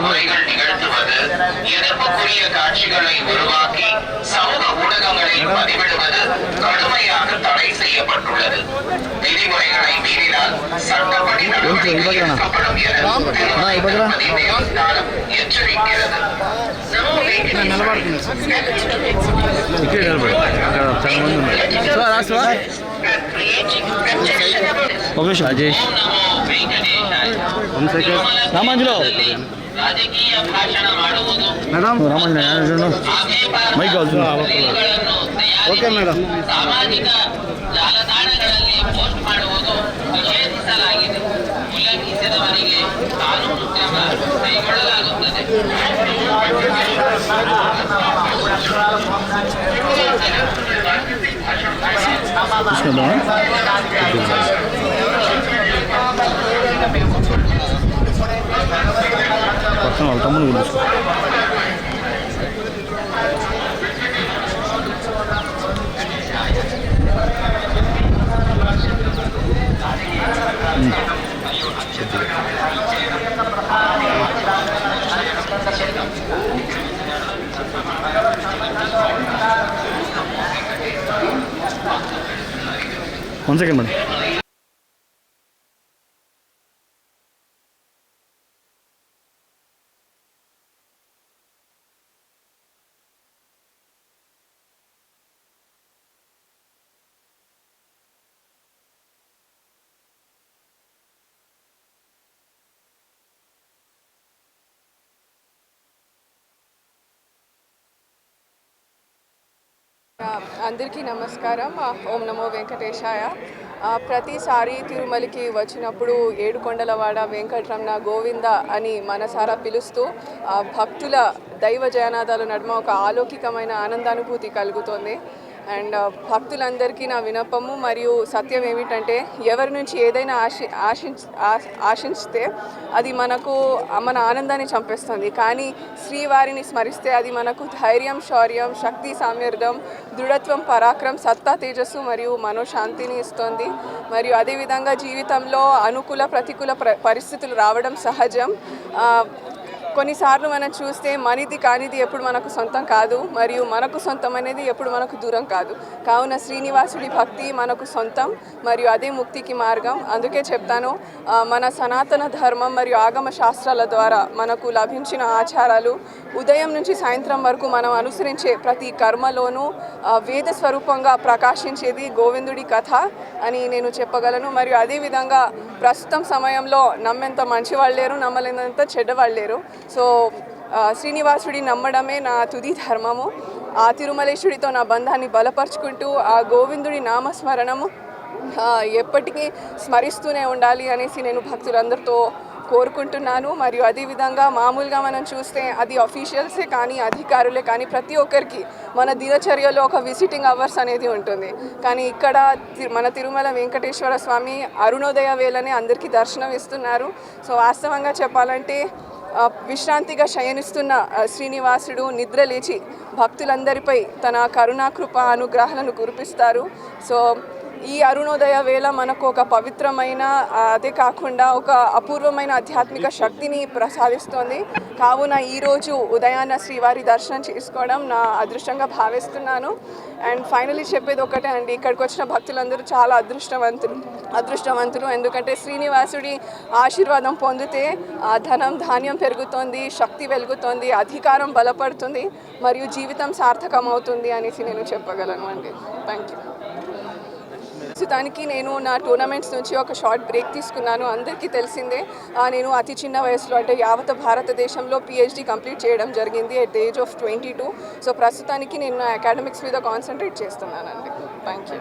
படுகொலைகள் நிகழ்த்துவது, எதிர்ப்புக்குரிய காட்சிகளை உருவாக்கி சமூக ஊடகங்களில் பதிவிடுவது கடுமையாக தடை செய்யப்பட்டுள்ளது. விதிமுறைகளை மீறினால் சட்டப்படி நடவடிக்கை எடுக்கப்படும் என எச்சரிக்கிறது. రాజేష్ రామాంజులో మేడం రామాంజన మైక్ ఓకే మేడం. ಸಾಮಾಜಿಕ ಜಾಲತಾಣಗಳಲ್ಲಿ ಪೋಸ್ಟ್ ಮಾಡುವುದು ನಿಷೇಧಿಸಲಾಗಿದೆ. ಉಲ್ಲಂಘಿಸಿದವರಿಗೆ ಕಾನೂನು ಕ್ರಮ ಕೈಗೊಳ್ಳಲಾಗುತ್ತದೆ. పక్కన వాళ్ళ తమ్ముడు గురించి వన్ సెకండ్ మేడం. అందరికీ నమస్కారం. ఓం నమో వెంకటేశాయ. ప్రతిసారి తిరుమలకి వచ్చినప్పుడు ఏడుకొండలవాడ వెంకటరమణ గోవింద అని మనసారా పిలుస్తూ భక్తుల దైవ జయనాదాల నడుమ ఒక ఆలౌకికమైన ఆనందానుభూతి కలుగుతోంది. అండ్ భక్తులందరికీ నా వినపము మరియు సత్యం ఏమిటంటే, ఎవరి నుంచి ఏదైనా ఆశించితే అది మన ఆనందాన్ని చంపేస్తుంది. కానీ శ్రీవారిని స్మరిస్తే అది మనకు ధైర్యం, శౌర్యం, శక్తి, సామర్థ్యం, దృఢత్వం, పరాక్రమం, సత్తా, తేజస్సు మరియు మనోశాంతిని ఇస్తుంది. మరియు అదేవిధంగా జీవితంలో అనుకూల ప్రతికూల పరిస్థితులు రావడం సహజం. కొన్నిసార్లు మనం చూస్తే మనది కానిది ఎప్పుడు మనకు సొంతం కాదు, మరియు మనకు సొంతం అనేది ఎప్పుడు మనకు దూరం కాదు. కావున శ్రీనివాసుడి భక్తి మనకు సొంతం మరియు అదే ముక్తికి మార్గం. అందుకే చెప్తాను, మన సనాతన ధర్మం మరియు ఆగమ శాస్త్రాల ద్వారా మనకు లభించిన ఆచారాలు ఉదయం నుంచి సాయంత్రం వరకు మనం అనుసరించే ప్రతి కర్మలోనూ వేద స్వరూపంగా ప్రకాశించేది గోవిందుడి కథ అని నేను చెప్పగలను. మరియు అదేవిధంగా ప్రస్తుతం సమయంలో నమ్మేంత మంచివాళ్ళు లేరు, నమ్మలేనంత చెడ్డవాళ్ళు లేరు. సో శ్రీనివాసుడి నమ్మడమే నా తుది ధర్మము. ఆ తిరుమలేశ్వడితో నా బంధాన్ని బలపరుచుకుంటూ ఆ గోవిందుడి నామస్మరణము ఎప్పటికీ స్మరిస్తూనే ఉండాలి అనేసి నేను భక్తులందరితో కోరుకుంటున్నాను. మరియు అదేవిధంగా మామూలుగా మనం చూస్తే అది అఫీషియల్సే కానీ అధికారులే కానీ ప్రతి ఒక్కరికి మన దినచర్యలో ఒక విజిటింగ్ అవర్స్ అనేది ఉంటుంది. కానీ ఇక్కడ మన తిరుమల వెంకటేశ్వర స్వామి అరుణోదయ వేళనే అందరికీ దర్శనం ఇస్తున్నారు. సో వాస్తవంగా చెప్పాలంటే విశ్రాంతిగా శయనిస్తున్న శ్రీనివాసుడు నిద్ర లేచి భక్తులందరిపై తన కరుణాకృప అనుగ్రహాలను కురిపిస్తారు. సో ఈ అరుణోదయ వేళ మనకు ఒక పవిత్రమైన, అదే కాకుండా ఒక అపూర్వమైన ఆధ్యాత్మిక శక్తిని ప్రసాదిస్తోంది. కావున ఈరోజు ఉదయాన్న శ్రీవారి దర్శనం చేసుకోవడం నా అదృష్టంగా భావిస్తున్నాను. అండ్ ఫైనలీ చెప్పేది ఒకటే అండి, ఇక్కడికి వచ్చిన భక్తులందరూ చాలా అదృష్టవంతులు. ఎందుకంటే శ్రీనివాసుడి ఆశీర్వాదం పొందితే ధనం ధాన్యం పెరుగుతుంది, శక్తి వెలుగుతుంది, అధికారం బలపడుతుంది మరియు జీవితం సార్థకం అవుతుంది అనేసి నేను చెప్పగలను అండి. Thank you. ప్రస్తుతానికి నేను నా టోర్నమెంట్స్ నుంచి ఒక షార్ట్ బ్రేక్ తీసుకున్నాను. అందరికీ తెలిసిందే, నేను అతి చిన్న వయసులో అంటే యావత్ భారతదేశంలో PhD కంప్లీట్ చేయడం జరిగింది at the age of 22. So ప్రస్తుతానికి నేను నా అకాడమిక్స్ మీద కాన్సన్ట్రేట్ చేస్తున్నానండి. Thank you.